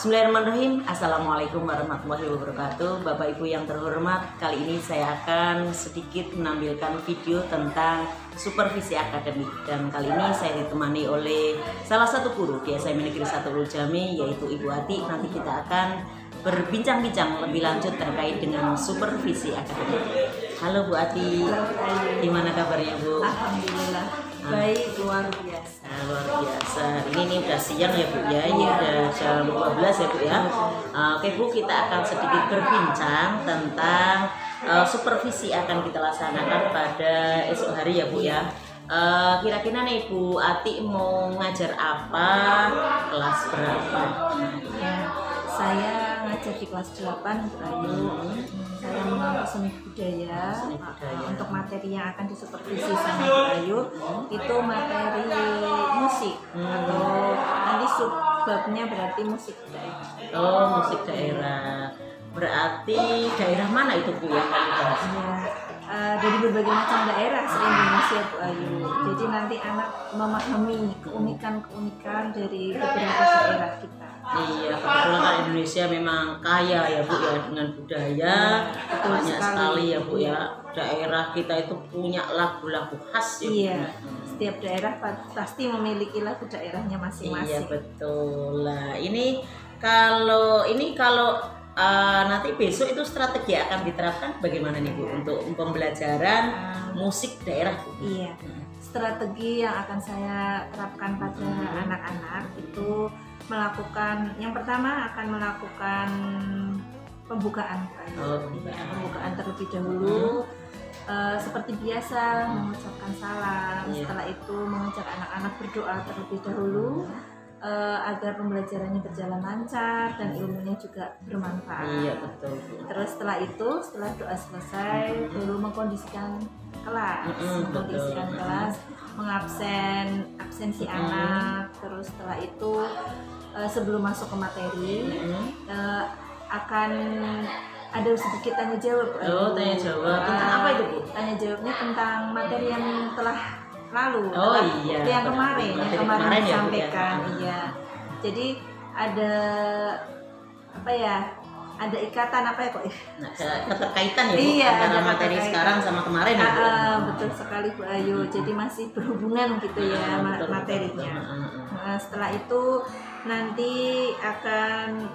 Bismillahirrahmanirrahim. Assalamualaikum warahmatullahi wabarakatuh. Bapak Ibu yang terhormat, kali ini saya akan sedikit menampilkan video tentang supervisi akademik. Dan kali ini saya ditemani oleh salah satu guru di SMA Negeri 1 Ulul Jami, yaitu Ibu Ati. Nanti kita akan berbincang-bincang lebih lanjut terkait dengan supervisi akademik. Halo Bu Ati, gimana kabarnya Bu? Alhamdulillah baik, luar biasa. Luar biasa. Ini udah siang ya Bu ya. Ini udah jam 12 ya Bu ya. Oke Bu, kita akan sedikit berbincang tentang supervisi akan kita laksanakan pada esok hari ya Bu ya. Kira-kira nih Bu Ati mau ngajar apa, kelas berapa? Ya, saya ngajar di kelas 8 Bu Ayu. Saya mengajar seni budaya. Untuk materi yang akan disupervisi sama Bu Ayu itu materi musik atau nanti subbabnya berarti musik daerah. Oh, musik daerah. Berarti daerah mana itu Bu yang akan dibahas? Ya, dari berbagai macam daerah se-Indonesia Bu Ayu. Jadi nanti anak memahami keunikan-keunikan dari beberapa daerah kita. Iya, kebetulan kan Indonesia memang kaya ya Bu ya dengan budaya, banyak sekali ya Bu ya. Daerah kita itu punya lagu-lagu khas ya. Iya, setiap daerah pasti memiliki lagu daerahnya masing-masing. Iya betul lah. Ini kalau nanti besok itu strategi akan diterapkan bagaimana nih Bu untuk pembelajaran musik daerah Bu? Iya, strategi yang akan saya terapkan pada anak-anak itu melakukan, yang pertama akan melakukan pembukaan. Pembukaan terlebih dahulu. Seperti biasa mengucapkan salam. Setelah itu mengajak anak-anak berdoa terlebih dahulu agar pembelajarannya berjalan lancar dan ilmunya juga bermanfaat. Iya betul. Terus setelah itu, setelah doa selesai, baru mengkondisikan kelas, absensi anak. Terus setelah itu sebelum masuk ke materi akan ada sedikit tanya jawab. Oh, tanya jawab tentang apa itu Bu? Tanya jawabnya tentang materi yang telah lalu. Oh iya. Yang kemarin disampaikan. Ya, iya. Jadi ada apa ya? Ada ikatan apa ya kok? Keterkaitan ya Bu, iya, antara materi sekarang sama kemarin ya Bu? Betul sekali Bu Ayu. Jadi masih berhubungan gitu ya materinya. Setelah itu nanti akan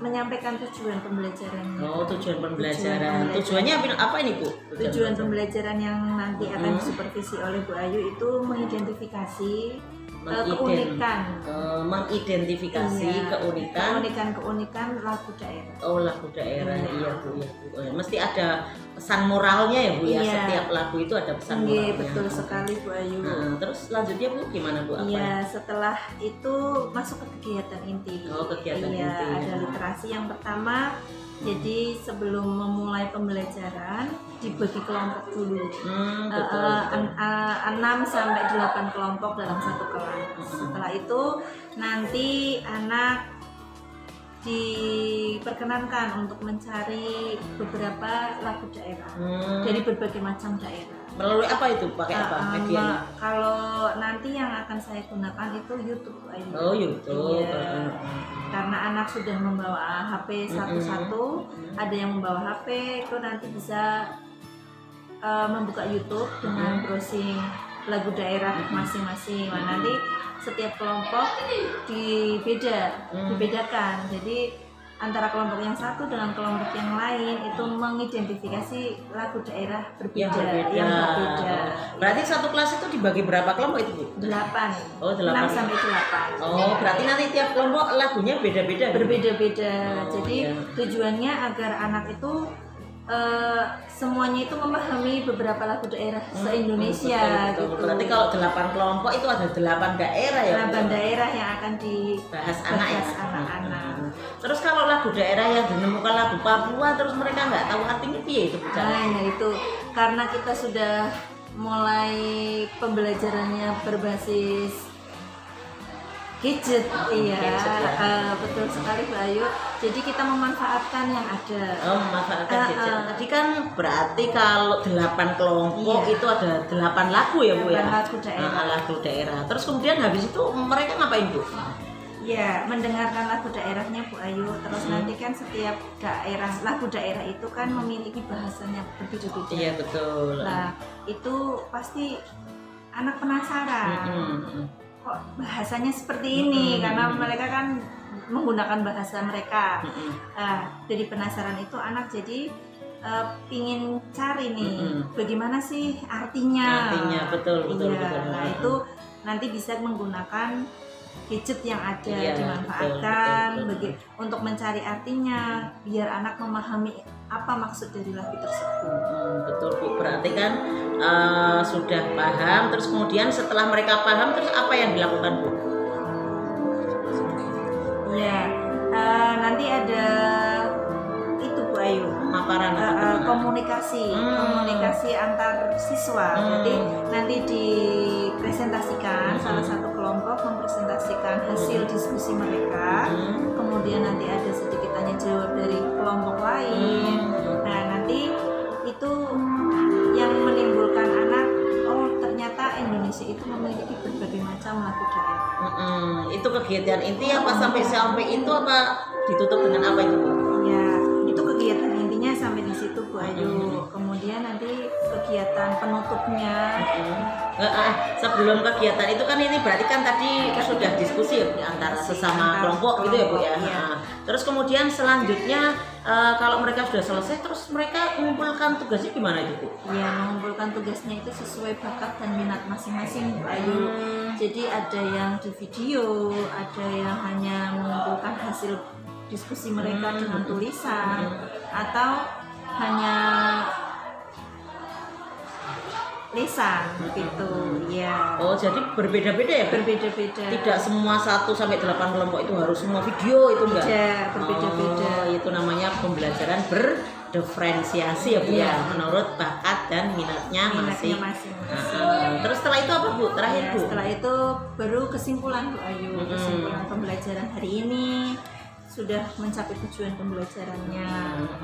menyampaikan tujuan pembelajarannya. Oh, tujuan pembelajaran. Tujuannya apa ini Bu? Tujuan pembelajaran yang nanti akan disupervisi oleh Bu Ayu itu mengidentifikasi mengidentifikasi keunikan lagu daerah. Oh, lagu daerah. Iya Bu, ya Bu. Mesti ada pesan moralnya ya Bu ya. Setiap lagu itu ada pesan moralnya. Betul sekali Bu Ayu. Terus selanjutnya Bu gimana Bu? Iya, setelah itu masuk ke kegiatan inti. Oh, kegiatan inti. Ada literasi yang pertama. Jadi sebelum memulai pembelajaran dibagi kelompok dulu. 6 sampai 8 kelompok dalam satu kelas. Setelah itu nanti anak diperkenankan untuk mencari beberapa lagu daerah dari berbagai macam daerah. Melalui apa itu? Pakai apa medianya? Kalau nanti yang akan saya gunakan itu YouTube. Oh, YouTube. Iya. Karena anak sudah membawa HP satu-satu, ada yang membawa HP itu nanti bisa membuka YouTube dengan browsing lagu daerah masing-masing. Nanti setiap kelompok dibedakan. Jadi antara kelompok yang satu dengan kelompok yang lain itu mengidentifikasi lagu daerah yang berbeda. Berarti satu kelas itu dibagi berapa kelompok itu Bu? 8. Oh, 8. 6 sampai 8. Oh, berarti nanti tiap kelompok lagunya beda-beda. Berbeda-beda. Jadi tujuannya agar anak itu semuanya itu memahami beberapa lagu daerah se-Indonesia gitu. Berarti kalau 8 kelompok itu ada 8 daerah ya? 8 daerah yang akan dibahas anak-anak. Terus kalau lagu daerah yang dinemukan lagu Papua terus mereka nggak tahu artinya piye itu bicara? Nah, itu karena kita sudah mulai pembelajarannya berbasis gadget, betul sekali Bu Ayu. Jadi kita memanfaatkan yang ada. Oh, memanfaatkan gadget. Tadi kan berarti kalau 8 kelompok itu ada 8 lagu ya Bu ya? Lagu daerah. Lagu daerah. Terus kemudian habis itu mereka ngapain Bu? Ya, mendengarkan lagu daerahnya Bu Ayu. Terus nanti kan setiap daerah, lagu daerah itu kan memiliki bahasanya berbeda-beda. Iya betul. Nah, itu pasti anak penasaran. Kok bahasanya seperti ini? Karena mereka kan menggunakan bahasa mereka. Jadi penasaran itu anak jadi pingin cari nih bagaimana sih artinya. Betul. Nah itu nanti bisa menggunakan gadget yang ada, dimanfaatkan untuk mencari artinya biar anak memahami apa maksud dari lagu tersebut. Betul Bu, berarti kan sudah paham, terus kemudian setelah mereka paham terus apa yang dilakukan Bu? Ya, nanti ada itu Bu Ayu, pemaparan komunikasi antar siswa. Jadi nanti dipresentasikan, salah satu kelompok mempresentasikan hasil diskusi mereka, kemudian nanti ada sedikit tanya jawab dari kelompok lain. Nah nanti itu yang menimbulkan anak, oh ternyata Indonesia itu memiliki berbagai macam lagu daerah. Itu kegiatan inti apa sampai itu apa ditutup dengan apa itu Bu? Ya, itu kegiatan intinya sampai di situ Bu Ayu. Kemudian nanti kegiatan penutupnya. Sebelum kegiatan itu kan ini berarti kan tadi sudah diskusi ya antara sesama kelompok gitu ya Bu ya. Terus kemudian selanjutnya kalau mereka sudah selesai terus mereka mengumpulkan tugasnya gimana itu Bu? Ya, mengumpulkan tugasnya itu sesuai bakat dan minat masing-masing Bu Ayu. Jadi ada yang di video, ada yang hanya mengumpulkan hasil diskusi mereka dengan tulisan, atau hanya lisan gitu ya. Oh jadi berbeda-beda ya? Berbeda-beda. Tidak semua 1 sampai 8 kelompok itu harus semua video itu enggak? Tidak, berbeda-beda. Itu namanya pembelajaran berdiferensiasi ya Bu ya, menurut bakat dan minatnya masing-masing. Terus setelah itu apa Bu? Terakhir Bu? Setelah itu baru kesimpulan Bu Ayu, kesimpulan pembelajaran hari ini sudah mencapai tujuan pembelajarannya.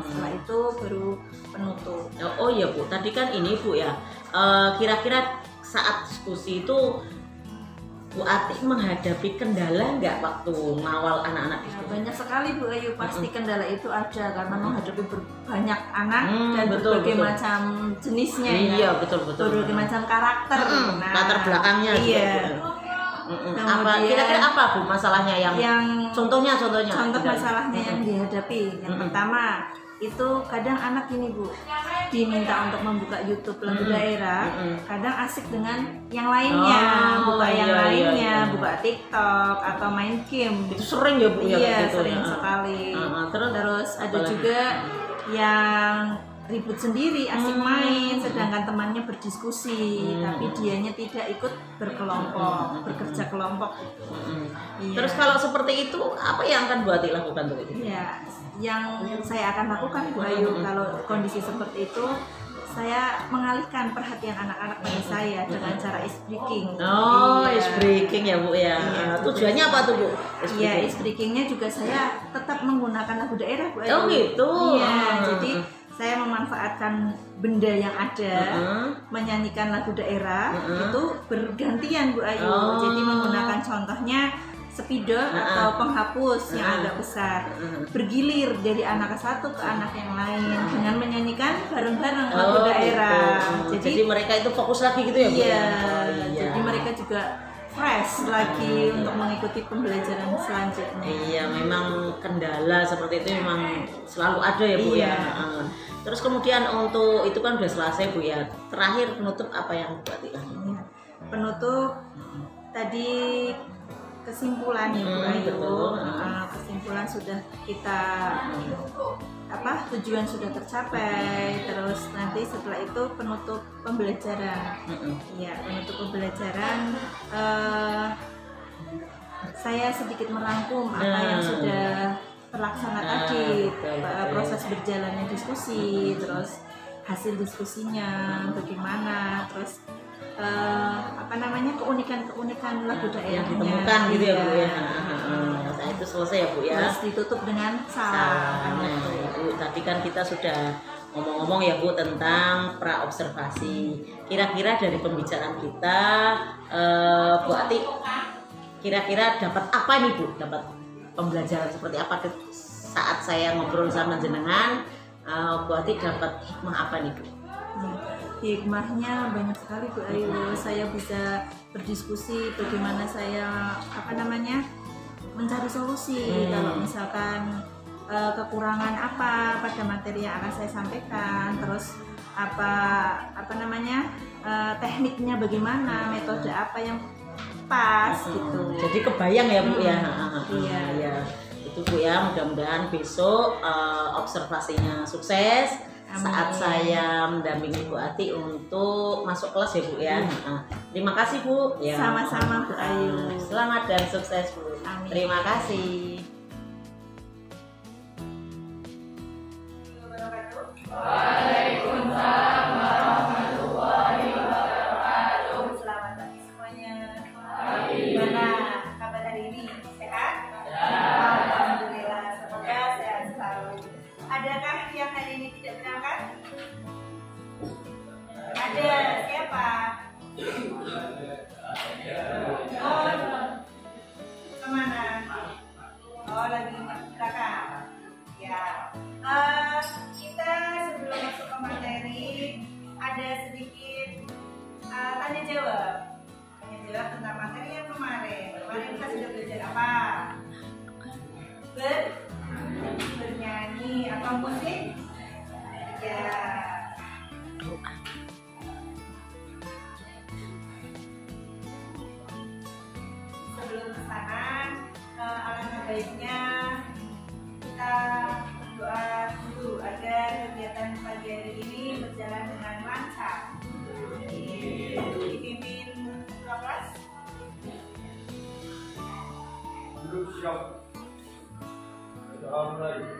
Setelah itu baru penutup. Oh iya Bu, tadi kan ini Bu ya, kira-kira saat diskusi itu Bu Ati menghadapi kendala nggak waktu ngawal anak-anak diskusi? Banyak sekali Bu Ayu, pasti kendala itu ada karena menghadapi banyak anak dan berbagai betul. macam jenisnya. Iya betul. Berbagai macam karakter, latar belakangnya. Iya. Apa kira-kira apa Bu masalahnya yang contohnya contoh masalahnya yang dihadapi? Yang pertama itu kadang anak ini Bu diminta untuk membuka YouTube lagu daerah, kadang asik dengan yang lainnya, buka TikTok atau main game. Itu sering ya Bu ya? Iya sering sekali. Terus ada juga yang ribut sendiri, asik main, sedangkan temannya berdiskusi, tapi dianya tidak ikut berkelompok, bekerja kelompok. Iya. Terus kalau seperti itu, apa yang akan Bu Ati lakukan tuh? Ya, yang saya akan lakukan Bu Ayu kalau kondisi seperti itu, saya mengalihkan perhatian anak-anak pada saya dengan cara ice breaking. Ice breaking ya Bu ya. Tujuannya apa tuh Bu? Iya, ice breakingnya juga saya tetap menggunakan lagu daerah Bu Ayu. Oh gitu. Iya, jadi saya memanfaatkan benda yang ada, menyanyikan lagu daerah, itu bergantian Bu Ayu. Jadi menggunakan contohnya spidol atau penghapus yang agak besar, bergilir dari anak satu ke anak yang lain dengan menyanyikan bareng-bareng lagu daerah. Jadi mereka itu fokus lagi gitu ya Bu? Iya, jadi mereka juga fresh lagi untuk mengikuti pembelajaran selanjutnya. Iya, memang kendala seperti itu memang selalu ada ya Bu ya. Terus kemudian untuk itu kan udah selesai Bu ya. Terakhir penutup apa yang Bu Ati lakukan? Penutup tadi kesimpulan ya Bu Ayu. Kesimpulan sudah kita tujuan sudah tercapai. Terus nanti setelah itu penutup pembelajaran. Ya, penutup pembelajaran saya sedikit merangkum apa yang sudah terlaksana tadi, proses berjalannya diskusi, terus hasil diskusinya bagaimana, terus keunikan lagu daerahnya yang ditemukan gitu ya Bu ya. Nah, itu selesai ya Bu ya. Terus ditutup dengan salam. Bu, tadi kan kita sudah ngomong-ngomong ya Bu tentang pra-observasi. Kira-kira dari pembicaraan kita, Bu Ati kira-kira dapat apa nih Bu? Dapat pembelajaran seperti apa saat saya ngobrol sama jenengan? Bu Ati dapat hikmah apa nih Bu? Hikmahnya banyak sekali Bu Ayu. Saya bisa berdiskusi bagaimana saya mencari solusi kalau misalkan kekurangan apa pada materi yang akan saya sampaikan, terus tekniknya bagaimana, metode apa yang pas gitu. Jadi kebayang ya Bu ya. Iya. Ya. Itu Bu ya, mudah-mudahan besok observasinya sukses. Amin. Saat saya mendampingi Bu Ati untuk masuk kelas ya Bu ya. Terima kasih Bu. Ya. Sama-sama Bu Ayu. Selamat dan sukses Bu. Amin. Terima kasih. Waalaikumsalam warahmatullahi wabarakatuh. Selamat pagi semuanya. Pagi. Gimana kabar hari ini? Sehat? Alhamdulillah, semoga sehat selalu. Adakah yang hari ini tidak berangkat? Ada. Siapa? Oh, kemana? Oh, lagi berangkat. Ya. Kita sebelum masuk ke materi ada sedikit tanya jawab tentang materi yang kemarin. Kemarin kita sudah belajar apa? Bernyanyi atau musik? Ya. Sebelum ke sana, alangkah baiknya kita berdoa dulu agar kegiatan pagi hari ini berjalan dengan lancar. Dipimpin kelas. Siap. Assalamualaikum.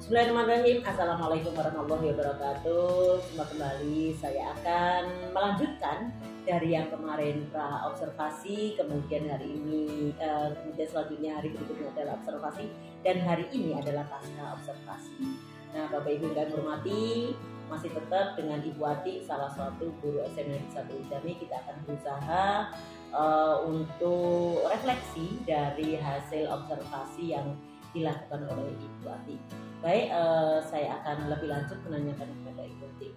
Bismillahirrahmanirrahim. Assalamualaikum warahmatullahi wabarakatuh. Kembali saya akan melanjutkan dari yang kemarin pra observasi, kemudian hari ini, kemudian selanjutnya hari berikutnya adalah observasi, dan hari ini adalah pasca observasi. Nah, Bapak Ibu yang kami hormati, masih tetap dengan Ibu Ati, salah satu guru SMA di 1 Ujami. Kita akan berusaha untuk refleksi dari hasil observasi yang dilakukan oleh Ibu Ati. Baik, saya akan lebih lanjut menanyakan kepada Ibu Ati.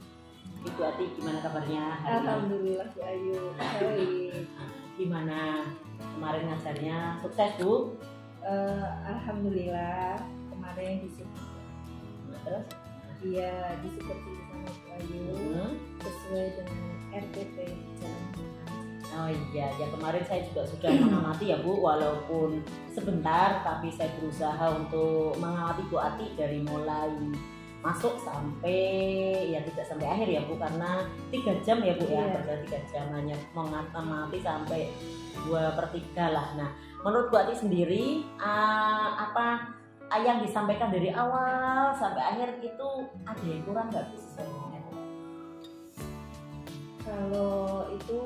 Ibu Ati, gimana kabarnya hari ini? Alhamdulillah Bu Ayu, baik. Gimana kemarin ngajarnya? Sukses Bu? Alhamdulillah kemarin disupport. Terus? Iya, disupervisi sama Bu Ayu sesuai dengan RPP jalan. Oh iya, ya kemarin saya juga sudah mengamati ya Bu, walaupun sebentar, tapi saya berusaha untuk mengamati Bu Ati dari mulai masuk sampai ya tidak sampai akhir ya Bu, karena 3 jam ya Bu ya, berarti 3 jam hanya mengamati sampai 2/3 lah. Nah, menurut Bu Ati sendiri apa yang disampaikan dari awal sampai akhir itu ada yang kurang nggak Bu sesuai dengan RPP? Kalau itu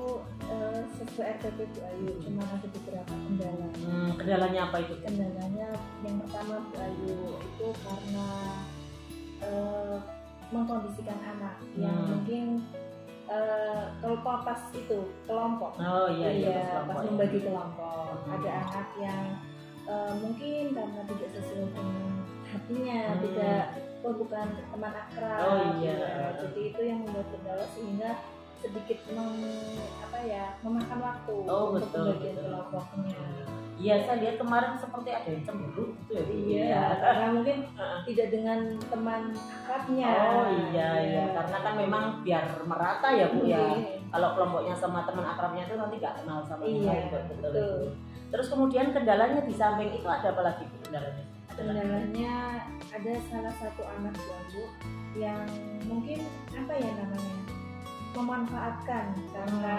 sesuai RPP Bu Ayu, cuma ada beberapa kendala. Kendalanya apa itu? Kendalanya yang pertama Bu Ayu itu karena mengkondisikan anak yang mungkin kalau pas itu kelompok. Oh iya, pas membagi kelompok. Ada anak yang mungkin karena tidak sesuai dengan hatinya, bukan teman akrab. Oh iya. Jadi itu yang membuat kendala sehingga sedikit memakan waktu untuk pembagian kelompoknya. Iya, saya lihat kemarin seperti ada yang cemburu gitu ya. Iya, karena mungkin tidak dengan teman akrabnya. Oh iya, karena kan memang biar merata ya Bu ya. Kalau kelompoknya sama teman akrabnya itu nanti nggak kenal sama yang lain. Betul. Terus kemudian kendalanya di samping itu ada apa lagi Bu kendalanya? Kendalanya ada salah satu anak Bu yang mungkin memanfaatkan karena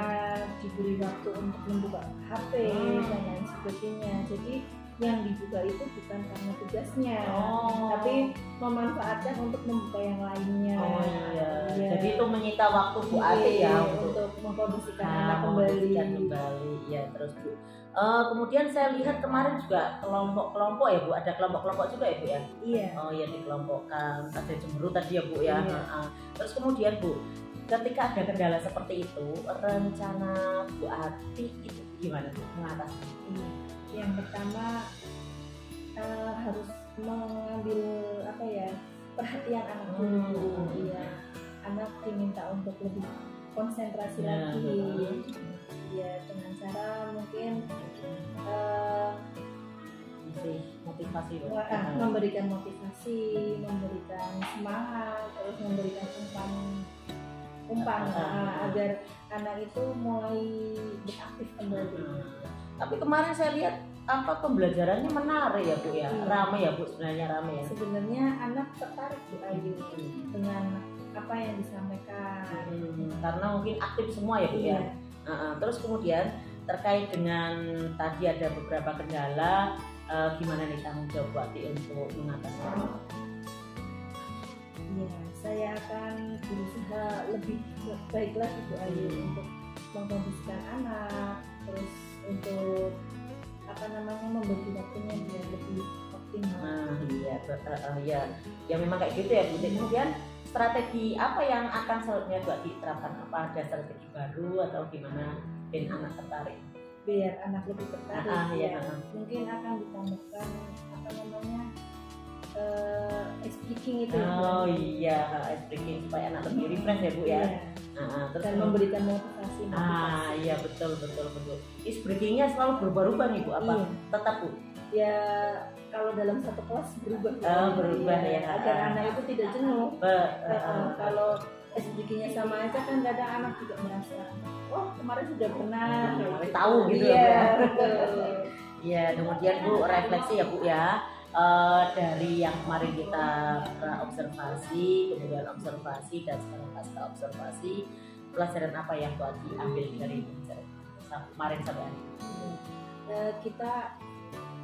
diberi waktu untuk membuka HP dan lain sebagainya. Jadi yang dibuka itu bukan karena tugasnya, Oh. tapi memanfaatkan untuk membuka yang lainnya. Oh iya. Iya. Jadi itu menyita waktu Bu Ati ya untuk mengkondisikan anak kembali. mengkondisikan kembali. Ya terus Bu. Kemudian saya lihat kemarin juga kelompok-kelompok ya Bu, ada kelompok-kelompok juga ya Bu ya. Iya. Oh ya, dikelompokkan, ada cemburu tadi ya Bu ya. Iya. Terus kemudian Bu, ketika ada kendala seperti itu, rencana Bu Ati itu gimana Bu mengatasi? Iya. Yang pertama harus mengambil perhatian anak dulu. Iya. Anak diminta untuk lebih konsentrasi lagi. Ya, dengan cara mungkin motivasi Bu. memberikan motivasi, memberikan semangat, terus memberikan umpan agar anak itu mulai beraktif kembali. Tapi kemarin saya lihat pembelajarannya menarik ya Bu ya, ramai ya Bu, sebenarnya ramai ya. Sebenarnya anak tertarik Bu Ayu dengan apa yang disampaikan. Karena mungkin aktif semua ya Bu ya. Terus kemudian terkait dengan tadi ada beberapa kendala, gimana nih tanggung jawab Bu Ati untuk mengatasinya? Ya, saya akan berusaha lebih baik lagi Bu Ayu untuk mengkondisikan anak, terus untuk membagi waktunya biar lebih optimal. Iya, ya memang kayak gitu ya Bu. Kemudian strategi apa yang akan selanjutnya Bu Ati terapkan? Apa ada strategi baru atau gimana biar anak tertarik? Biar anak lebih tertarik. Iya. Mungkin akan ditambahkan speaking itu. Oh iya, speaking supaya anak lebih refresh ya Bu ya. Terus dan memberikan motivasi. Iya betul. Speakingnya selalu berubah-ubah nih Bu, apa? Iya. Tetap Bu? Ya kalau dalam satu kelas berubah. Berubah ya. Agar anak itu tidak jenuh. Kalau SDG-nya sama aja kan kadang anak juga merasa, oh kemarin sudah pernah. Tahu gitu ya. Iya, kemudian Bu refleksi ya Bu ya. Dari yang kemarin kita observasi, kemudian observasi dan sekarang pasca observasi, pelajaran apa yang Bu Ati ambil dari kemarin sampai hari ini? Kita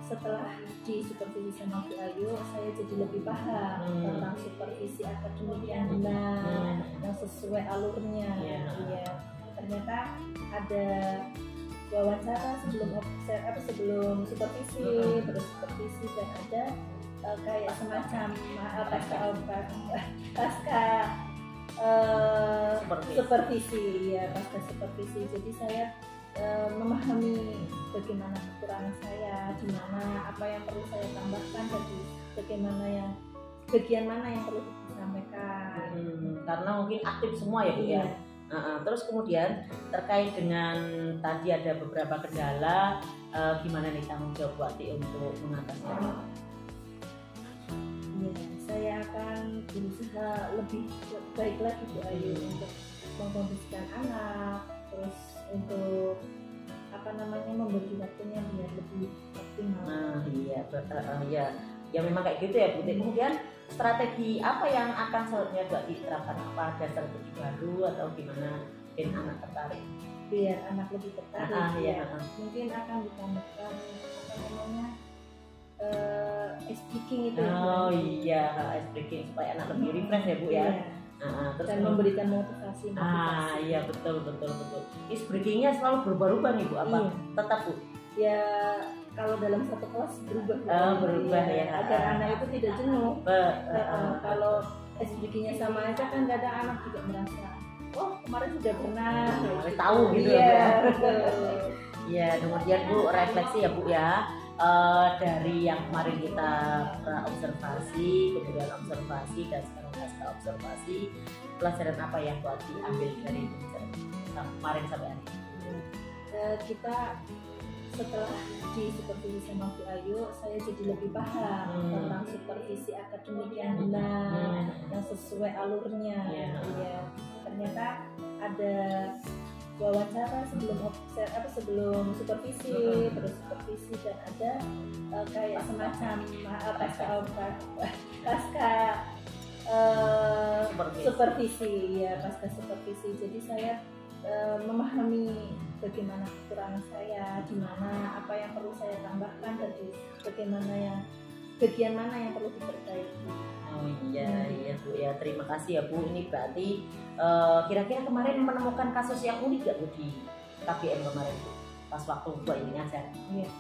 setelah di supervisi sama Bu Ayu, saya jadi lebih paham tentang supervisi akademik yang benar, yang sesuai alurnya. Iya. Ternyata ada wawancara sebelum supervisi, terus supervisi dan ada kayak semacam pasca supervisi ya, pasca supervisi. Jadi saya memahami bagaimana kekurangan saya, di mana apa yang perlu saya tambahkan, dan bagaimana bagian mana yang perlu disampaikan. Karena mungkin aktif semua ya Bu ya. Terus kemudian terkait dengan tadi ada beberapa kendala, gimana nih tanggung jawab Bu Ati untuk mengatasinya? Ya, saya akan berusaha lebih baik lagi Bu Ayu untuk mengkondisikan anak, terus untuk membagi waktunya biar lebih optimal. Iya. Ya memang kayak gitu ya Bu. Kemudian strategi apa yang akan selanjutnya Bu Ati terapkan? Apa ada strategi baru atau gimana biar anak tertarik? Biar anak lebih tertarik. Mungkin akan ditambahkan speaking itu. Oh iya, speaking supaya anak lebih refresh ya Bu ya. Terus dan memberikan motivasi. Iya betul. Speakingnya selalu berubah-ubah nih Bu, apa? Iya. Tetap Bu? Ya kalau dalam satu kelas berubah. Berubah ya. Agar anak itu tidak jenuh. Kalau SDG-nya sama aja kan kadang anak juga merasa, oh kemarin sudah pernah. Tahu gitu ya. Iya, kemudian Bu refleksi ya Bu ya. Dari yang kemarin kita observasi, kemudian observasi dan sekarang pasca observasi, pelajaran apa yang Bu Ati ambil dari kemarin sampai hari ini? Kita setelah di supervisi sama Bu Ayu, saya jadi lebih paham tentang supervisi akademik yang benar, yang sesuai alurnya. Iya. Ternyata ada wawancara sebelum supervisi, terus supervisi dan ada kayak semacam pasca supervisi ya, pasca supervisi. Jadi saya memahami bagaimana kekurangan saya, di mana apa yang perlu saya tambahkan, dan bagaimana yang bagian mana yang perlu diperbaiki. Oh iya, iya Bu ya, terima kasih ya Bu. Ini berarti kira-kira kemarin menemukan kasus yang unik gak Bu di KBM kemarin Bu? Pas waktu Bu Ayu ngajar. Iya.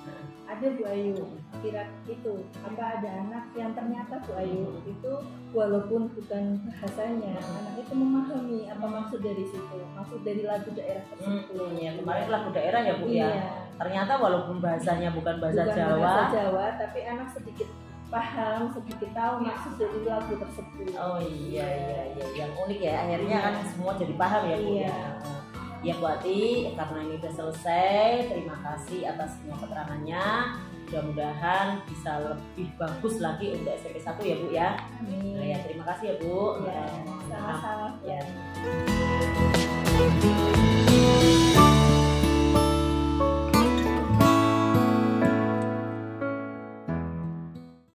Ada Bu Ayu, kira itu apa ada anak yang ternyata Bu Ayu itu walaupun bukan bahasanya, anak itu memahami apa maksud dari situ, maksud dari lagu daerah tersebut. Ya kemarin lagu daerah ya Bu Iya. ya. Ternyata walaupun bahasanya bukan bahasa Jawa, bahasa Jawa, tapi anak sedikit paham, sedikit tahu maksud dari lagu tersebut. oh iya, yang unik ya, akhirnya kan semua jadi paham ya Bu. Iya. Ya Bu Ati, karena ini udah selesai, terima kasih atas semua keterangannya. Mudah-mudahan bisa lebih bagus lagi untuk SMP 1 ya Bu ya. Amin. Ya terima kasih ya Bu. Ya, sama-sama. Ya.